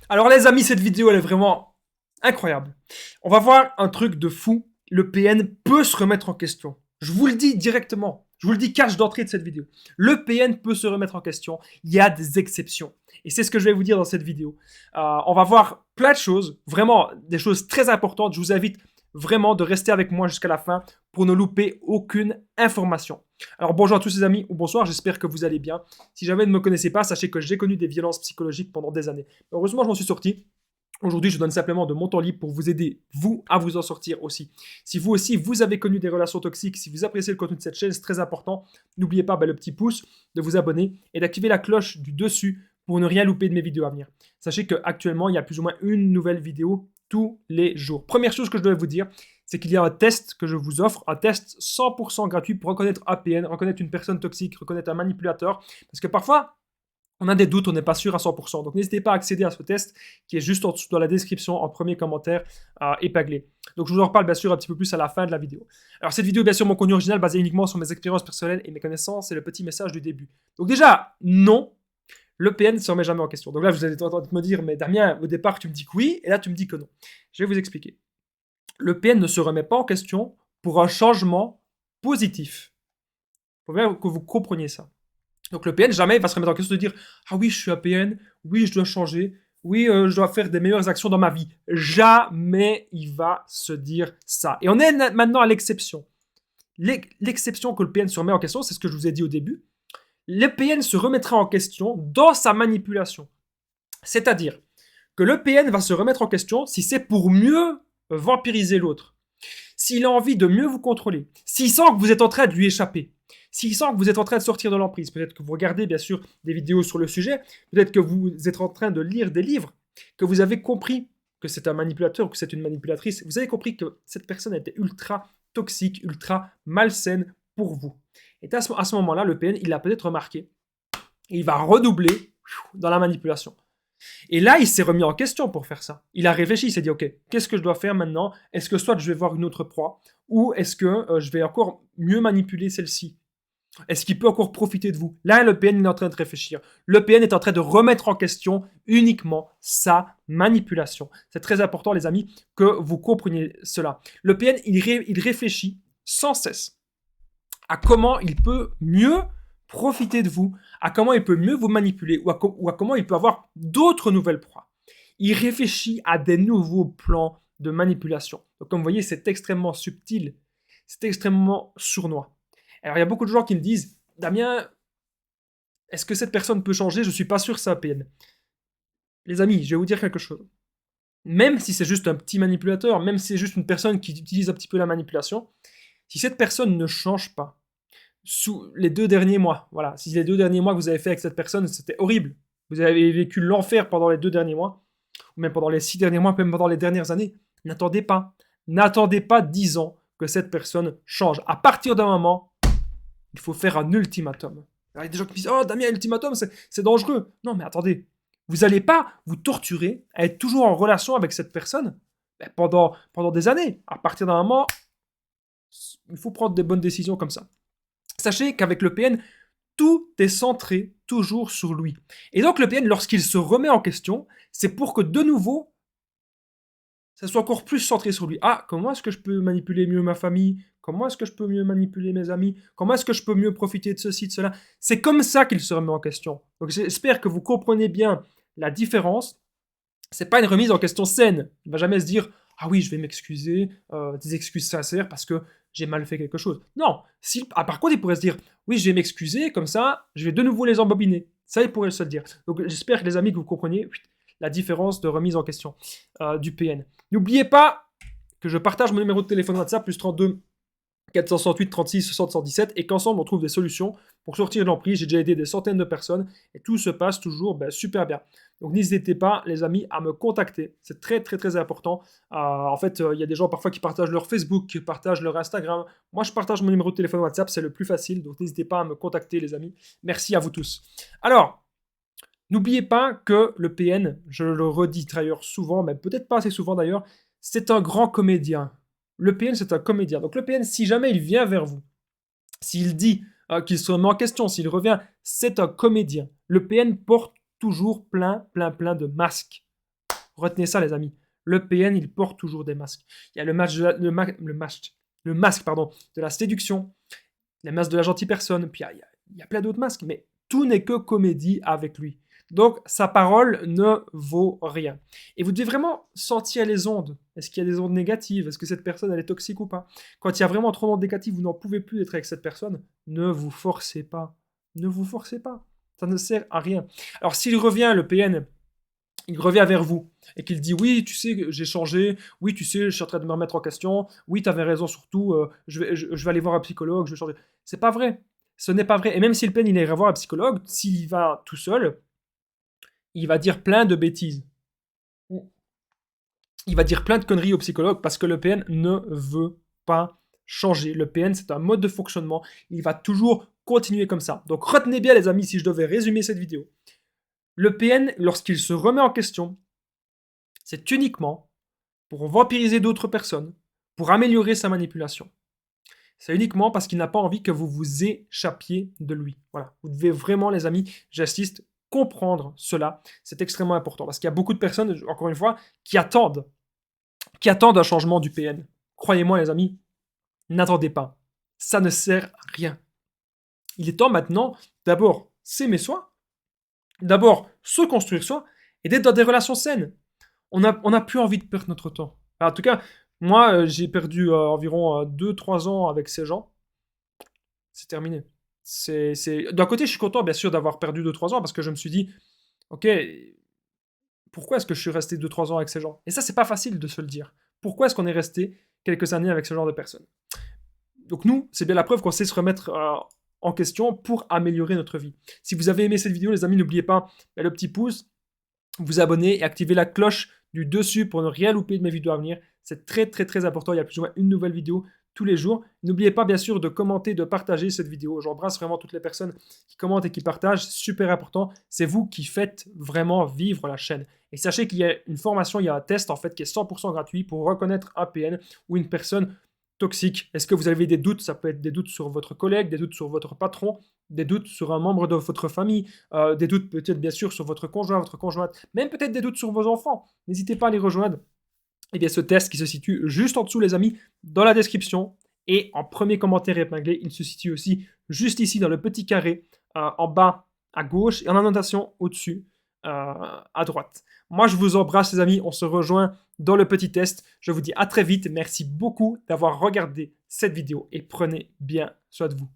Alors les amis, cette vidéo elle est vraiment incroyable. On va voir un truc de fou. Le PN peut se remettre en question. Je vous le dis directement. Je vous le dis cash d'entrée de cette vidéo. Le PN peut se remettre en question. Il y a des exceptions. Et c'est ce que je vais vous dire dans cette vidéo. On va voir plein de choses, vraiment des choses très importantes. Je vous invite vraiment de rester avec moi jusqu'à la fin pour ne louper aucune information. Alors bonjour à tous les amis, ou bonsoir, j'espère que vous allez bien. Si jamais vous ne me connaissez pas, sachez que j'ai connu des violences psychologiques pendant des années. Heureusement, je m'en suis sorti. Aujourd'hui, je donne simplement de mon temps libre pour vous aider, vous, à vous en sortir aussi. Si vous aussi, vous avez connu des relations toxiques, si vous appréciez le contenu de cette chaîne, c'est très important. N'oubliez pas le petit pouce, de vous abonner et d'activer la cloche du dessus pour ne rien louper de mes vidéos à venir. Sachez qu'actuellement, il y a plus ou moins une nouvelle vidéo tous les jours. Première chose que je dois vous dire, c'est qu'il y a un test que je vous offre, un test 100% gratuit pour reconnaître APN, reconnaître une personne toxique, reconnaître un manipulateur. Parce que parfois, on a des doutes, on n'est pas sûr à 100%. Donc n'hésitez pas à accéder à ce test qui est juste en dessous dans la description, en premier commentaire épinglé. Donc je vous en reparle bien sûr un petit peu plus à la fin de la vidéo. Alors cette vidéo est bien sûr mon contenu original basé uniquement sur mes expériences personnelles et mes connaissances, c'est le petit message du début. Donc déjà, non, le PN ne se remet jamais en question. Donc là, vous allez entendre me dire, mais Damien, au départ, tu me dis que oui, et là, tu me dis que non. Je vais vous expliquer. Le PN ne se remet pas en question pour un changement positif. Il faut bien que vous compreniez ça. Donc le PN, jamais il va se remettre en question de dire « Ah oui, je suis un PN, oui, je dois changer, oui, je dois faire des meilleures actions dans ma vie. » Jamais il va se dire ça. Et on est maintenant à l'exception. L'exception que le PN se remet en question, c'est ce que je vous ai dit au début. Le PN se remettra en question dans sa manipulation. C'est-à-dire que le PN va se remettre en question si c'est pour mieux vampiriser l'autre, s'il a envie de mieux vous contrôler, s'il sent que vous êtes en train de lui échapper, s'il sent que vous êtes en train de sortir de l'emprise, peut-être que vous regardez bien sûr des vidéos sur le sujet, peut-être que vous êtes en train de lire des livres, que vous avez compris que c'est un manipulateur ou que c'est une manipulatrice, vous avez compris que cette personne était ultra toxique, ultra malsaine pour vous. Et à ce moment-là, le PN, il l'a peut-être remarqué, et il va redoubler dans la manipulation. Et là, il s'est remis en question pour faire ça. Il a réfléchi, il s'est dit, ok, qu'est-ce que je dois faire maintenant? Est-ce que soit je vais voir une autre proie, ou est-ce que je vais encore mieux manipuler celle-ci? Est-ce qu'il peut encore profiter de vous? Là, le PN est en train de réfléchir. Le PN est en train de remettre en question uniquement sa manipulation. C'est très important, les amis, que vous compreniez cela. Le PN, il réfléchit sans cesse à comment il peut mieux profiter de vous, à comment il peut mieux vous manipuler ou à comment il peut avoir d'autres nouvelles proies. Il réfléchit à des nouveaux plans de manipulation. Donc comme vous voyez, c'est extrêmement subtil, c'est extrêmement sournois. Alors il y a beaucoup de gens qui me disent, Damien, est-ce que cette personne peut changer? Je ne suis pas sûr que ça PN. Les amis, je vais vous dire quelque chose. Même si c'est juste un petit manipulateur, même si c'est juste une personne qui utilise un petit peu la manipulation, si cette personne ne change pas, sous les 2 derniers mois, voilà, si les 2 derniers mois que vous avez fait avec cette personne, c'était horrible, vous avez vécu l'enfer pendant les 2 derniers mois, ou même pendant les 6 derniers mois, même pendant les dernières années, n'attendez pas. N'attendez pas 10 ans que cette personne change. À partir d'un moment, il faut faire un ultimatum. Il y a des gens qui disent « Oh, Damien, ultimatum, c'est dangereux. » Non, mais attendez. Vous n'allez pas vous torturer à être toujours en relation avec cette personne pendant des années. À partir d'un moment, il faut prendre des bonnes décisions comme ça. Sachez qu'avec le PN, tout est centré toujours sur lui. Et donc le PN, lorsqu'il se remet en question, c'est pour que de nouveau, ça soit encore plus centré sur lui. Ah, comment est-ce que je peux manipuler mieux ma famille? Comment est-ce que je peux mieux manipuler mes amis? Comment est-ce que je peux mieux profiter de ceci, de cela? C'est comme ça qu'il se remet en question. Donc j'espère que vous comprenez bien la différence. C'est pas une remise en question saine. Il va jamais se dire ah oui, je vais m'excuser, des excuses sincères parce que j'ai mal fait quelque chose. Non. Par contre, il pourrait se dire oui, je vais m'excuser, comme ça, je vais de nouveau les embobiner. Ça, il pourrait se le dire. Donc j'espère, les amis, que vous compreniez la différence de remise en question du PN. N'oubliez pas que je partage mon numéro de téléphone WhatsApp, plus 32 468 36 60 117, et qu'ensemble on trouve des solutions pour sortir de l'emprise. J'ai déjà aidé des centaines de personnes et tout se passe toujours super bien. Donc n'hésitez pas, les amis, à me contacter. C'est très très très important. En fait, il y a des gens parfois qui partagent leur Facebook, qui partagent leur Instagram. Moi, je partage mon numéro de téléphone WhatsApp, c'est le plus facile. Donc n'hésitez pas à me contacter, les amis. Merci à vous tous. Alors, n'oubliez pas que le PN, je le redis d'ailleurs souvent, mais peut-être pas assez souvent d'ailleurs, c'est un grand comédien. Le PN, c'est un comédien. Donc le PN, si jamais il vient vers vous, s'il dit qu'il se remet en question, s'il revient, c'est un comédien. Le PN porte toujours plein de masques. Retenez ça, les amis. Le PN, il porte toujours des masques. Il y a le masque pardon, de la séduction, le masque de la gentille personne, puis il y a plein d'autres masques, mais tout n'est que comédie avec lui. Donc, sa parole ne vaut rien. Et vous devez vraiment sentir les ondes. Est-ce qu'il y a des ondes négatives? Est-ce que cette personne, elle est toxique ou pas? Quand il y a vraiment trop d'ondes négatives, vous n'en pouvez plus être avec cette personne. Ne vous forcez pas. Ne vous forcez pas. Ça ne sert à rien. Alors, s'il revient, le PN, il revient vers vous et qu'il dit oui, tu sais, j'ai changé, oui, tu sais, je suis en train de me remettre en question, oui, tu avais raison surtout, je vais aller voir un psychologue, je vais changer. C'est pas vrai. Ce n'est pas vrai. Et même si le PN, il ira voir un psychologue, s'il y va tout seul, il va dire plein de bêtises. Il va dire plein de conneries au psychologue parce que le PN ne veut pas changer. Le PN, c'est un mode de fonctionnement. Il va toujours continuer comme ça. Donc retenez bien, les amis, si je devais résumer cette vidéo. Le PN, lorsqu'il se remet en question, c'est uniquement pour vampiriser d'autres personnes, pour améliorer sa manipulation. C'est uniquement parce qu'il n'a pas envie que vous vous échappiez de lui. Voilà. Vous devez vraiment, les amis, j'insiste, comprendre cela. C'est extrêmement important parce qu'il y a beaucoup de personnes, encore une fois, qui attendent un changement du PN. Croyez-moi, les amis, n'attendez pas. Ça ne sert à rien. Il est temps maintenant, d'abord, s'aimer soi, d'abord, se construire soi, et d'être dans des relations saines. On n'a plus envie de perdre notre temps. En tout cas, moi, j'ai perdu environ 2-3 ans avec ces gens. C'est terminé. D'un côté, je suis content, bien sûr, d'avoir perdu 2-3 ans, parce que je me suis dit, ok, pourquoi est-ce que je suis resté 2-3 ans avec ces gens? Et ça, c'est pas facile de se le dire. Pourquoi est-ce qu'on est resté quelques années avec ce genre de personnes? Donc nous, c'est bien la preuve qu'on sait se remettre en question pour améliorer notre vie. Si vous avez aimé cette vidéo, les amis, n'oubliez pas le petit pouce, vous abonner et activer la cloche du dessus pour ne rien louper de mes vidéos à venir. C'est très très très important, il y a plus ou moins une nouvelle vidéo tous les jours. N'oubliez pas bien sûr de commenter, de partager cette vidéo. J'embrasse vraiment toutes les personnes qui commentent et qui partagent, super important. C'est vous qui faites vraiment vivre la chaîne. Et sachez qu'il y a une formation, il y a un test en fait qui est 100% gratuit pour reconnaître un PN ou une personne toxique. Est-ce que vous avez des doutes? Ça peut être des doutes sur votre collègue, des doutes sur votre patron, des doutes sur un membre de votre famille, des doutes peut-être bien sûr sur votre conjoint, votre conjointe, même peut-être des doutes sur vos enfants. N'hésitez pas à les rejoindre. Et bien ce test qui se situe juste en dessous, les amis, dans la description et en premier commentaire épinglé, il se situe aussi juste ici dans le petit carré, en bas à gauche et en annotation au-dessus à droite. Moi, je vous embrasse, les amis. On se rejoint dans le petit test. Je vous dis à très vite. Merci beaucoup d'avoir regardé cette vidéo et prenez bien soin de vous.